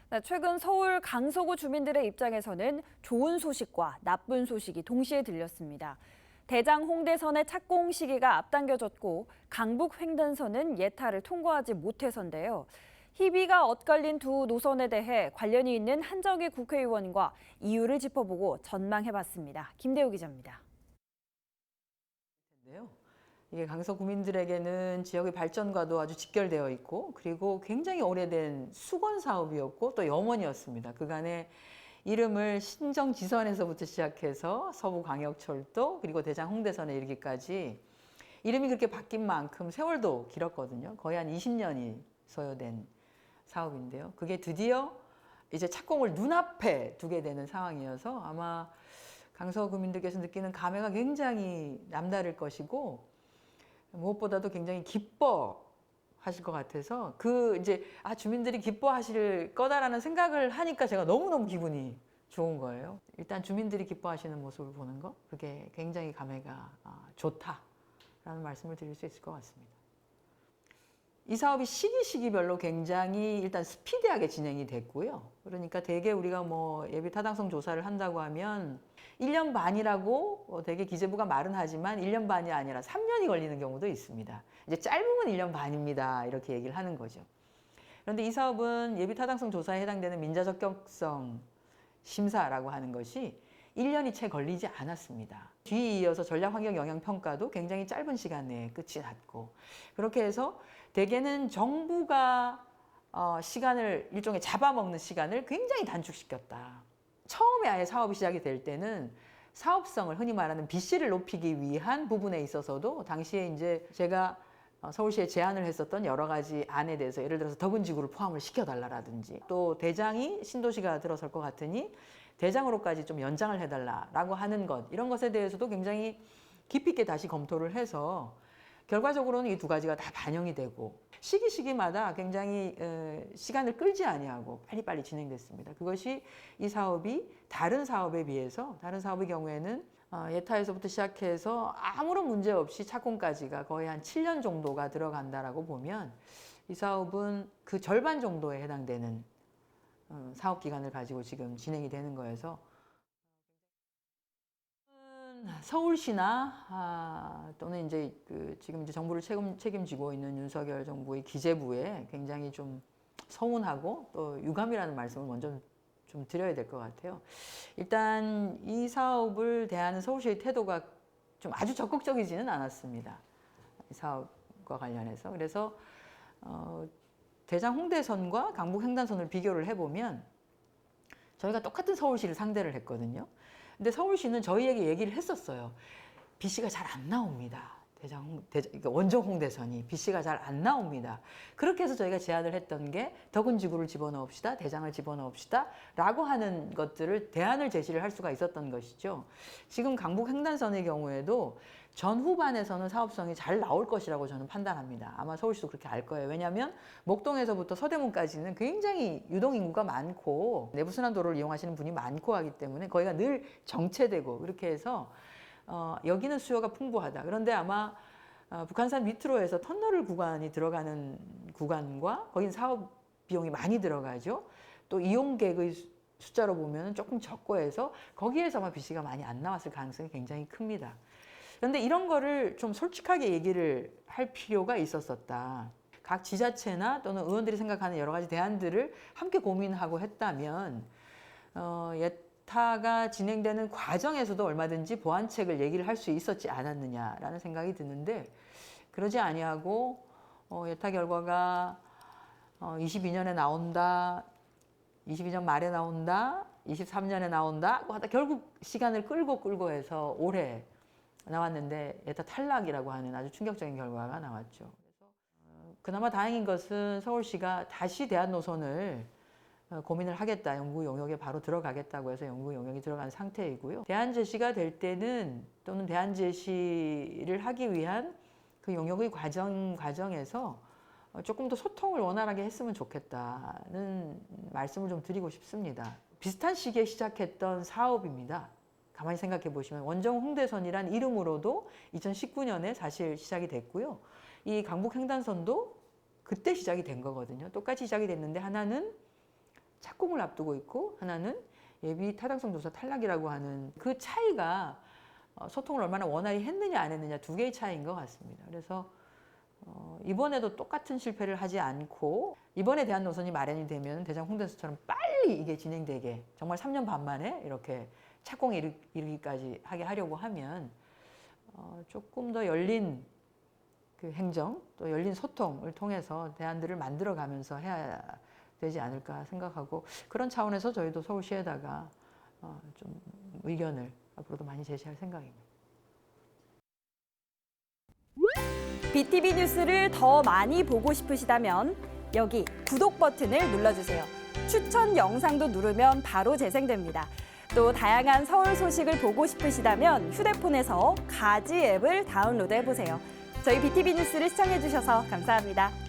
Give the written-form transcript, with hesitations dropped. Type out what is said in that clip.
네, 최근 서울 강서구 주민들의 입장에서는 좋은 소식과 나쁜 소식이 동시에 들렸습니다. 대장 홍대선의 착공 시기가 앞당겨졌고 강북 횡단선은 예타를 통과하지 못해서인데요. 희비가 엇갈린 두 노선에 대해 관련이 있는 한정희 국회의원과 이유를 짚어보고 전망해봤습니다. 김대우 기자입니다. 이게 강서 구민들에게는 지역의 발전과도 아주 직결되어 있고, 그리고 굉장히 오래된 수건 사업이었고 또 염원이었습니다. 그간에 이름을 신정지선에서부터 시작해서 서부광역철도 그리고 대장 홍대선에 이르기까지 이름이 그렇게 바뀐 만큼 세월도 길었거든요. 거의 한 20년이 소요된 사업인데요. 그게 드디어 이제 착공을 눈앞에 두게 되는 상황이어서 아마 강서 구민들께서 느끼는 감회가 굉장히 남다를 것이고, 무엇보다도 굉장히 기뻐하실 것 같아서 주민들이 기뻐하실 거다라는 생각을 하니까 제가 너무너무 기분이 좋은 거예요. 일단 주민들이 기뻐하시는 모습을 보는 거, 그게 굉장히 감회가 좋다라는 말씀을 드릴 수 있을 것 같습니다. 이 사업이 시기별로 굉장히 일단 스피디하게 진행이 됐고요. 그러니까 대개 우리가 예비 타당성 조사를 한다고 하면 1년 반이라고 되게 기재부가 말은 하지만 1년 반이 아니라 3년이 걸리는 경우도 있습니다. 이제 짧으면 1년 반입니다. 이렇게 얘기를 하는 거죠. 그런데 이 사업은 예비 타당성 조사에 해당되는 민자적격성 심사라고 하는 것이 1년이 채 걸리지 않았습니다. 뒤에 이어서 전략환경영향평가도 굉장히 짧은 시간 내에 끝이 났고, 그렇게 해서 대개는 정부가 시간을 일종의 잡아먹는 시간을 굉장히 단축시켰다. 처음에 아예 사업이 시작이 될 때는 사업성을 흔히 말하는 BC를 높이기 위한 부분에 있어서도 당시에 이제 제가 서울시에 제안을 했었던 여러 가지 안에 대해서 예를 들어서 덕은지구를 포함을 시켜달라라든지, 또 대장이 신도시가 들어설 것 같으니 대장으로까지 좀 연장을 해달라라고 하는 것, 이런 것에 대해서도 굉장히 깊이 있게 다시 검토를 해서 결과적으로는 이 두 가지가 다 반영이 되고 시기마다 굉장히 시간을 끌지 아니하고 빨리빨리 진행됐습니다. 그것이 이 사업이 다른 사업에 비해서, 다른 사업의 경우에는 예타에서부터 시작해서 아무런 문제 없이 착공까지가 거의 한 7년 정도가 들어간다라고 보면 이 사업은 그 절반 정도에 해당되는 사업 기간을 가지고 지금 진행이 되는 거여서 서울시나 또는 이제 지금 이제 정부를 책임지고 있는 윤석열 정부의 기재부에 굉장히 좀 서운하고 또 유감이라는 말씀을 먼저 좀 드려야 될 것 같아요. 일단 이 사업을 대하는 서울시의 태도가 좀 아주 적극적이지는 않았습니다. 이 사업과 관련해서. 그래서 대장 홍대선과 강북 횡단선을 비교를 해보면 저희가 똑같은 서울시를 상대를 했거든요. 근데 서울시는 저희에게 얘기를 했었어요. BC가 잘 안 나옵니다. 그러니까 원정 홍대선이 BC가 잘 안 나옵니다. 그렇게 해서 저희가 제안을 했던 게 덕은지구를 집어넣읍시다, 대장을 집어넣읍시다 라고 하는 것들을 대안을 제시를 할 수가 있었던 것이죠. 지금 강북 횡단선의 경우에도 전후반에서는 사업성이 잘 나올 것이라고 저는 판단합니다. 아마 서울시도 그렇게 알 거예요. 왜냐하면 목동에서부터 서대문까지는 굉장히 유동인구가 많고 내부순환도로를 이용하시는 분이 많고 하기 때문에 거기가 늘 정체되고, 그렇게 해서 여기는 수요가 풍부하다. 그런데 아마 북한산 밑으로 해서 터널 구간이 들어가는 구간과 거긴 사업 비용이 많이 들어가죠. 또 이용객의 숫자로 보면 조금 적고 해서 거기에서 아마 BC가 많이 안 나왔을 가능성이 굉장히 큽니다. 그런데 이런 거를 좀 솔직하게 얘기를 할 필요가 있었었다. 각 지자체나 또는 의원들이 생각하는 여러 가지 대안들을 함께 고민하고 했다면 예타가 진행되는 과정에서도 얼마든지 보완책을 얘기를 할 수 있었지 않았느냐라는 생각이 드는데, 그러지 아니하고 예타 결과가 22년에 나온다, 22년 말에 나온다, 23년에 나온다 하다 결국 시간을 끌고 해서 올해 나왔는데 예타 탈락이라고 하는 아주 충격적인 결과가 나왔죠. 그래서 그나마 다행인 것은 서울시가 다시 대안 노선을 고민을 하겠다, 연구 용역에 바로 들어가겠다고 해서 연구 용역이 들어간 상태이고요. 대안 제시가 될 때는, 또는 대안 제시를 하기 위한 그 용역의 과정에서 조금 더 소통을 원활하게 했으면 좋겠다는 말씀을 좀 드리고 싶습니다. 비슷한 시기에 시작했던 사업입니다. 가만히 생각해 보시면 원정 홍대선이란 이름으로도 2019년에 사실 시작이 됐고요. 이 강북 횡단선도 그때 시작이 된 거거든요. 똑같이 시작이 됐는데 하나는 착공을 앞두고 있고 하나는 예비 타당성 조사 탈락이라고 하는 그 차이가 소통을 얼마나 원활히 했느냐 안 했느냐 두 개의 차이인 것 같습니다. 그래서 이번에도 똑같은 실패를 하지 않고 이번에 대한 노선이 마련이 되면 대장 홍대선처럼 빨리 이게 진행되게 정말 3년 반 만에 이렇게 착공에 이르기까지 하게 하려고 하면 조금 더 열린 그 행정 또 열린 소통을 통해서 대안들을 만들어가면서 해야 되지 않을까 생각하고 그런 차원에서 저희도 서울시에다가 좀 의견을 앞으로도 많이 제시할 생각입니다. BTV 뉴스를 더 많이 보고 싶으시다면 여기 구독 버튼을 눌러주세요. 추천 영상도 누르면 바로 재생됩니다. 또 다양한 서울 소식을 보고 싶으시다면 휴대폰에서 가지 앱을 다운로드해보세요. 저희 BTV 뉴스를 시청해주셔서 감사합니다.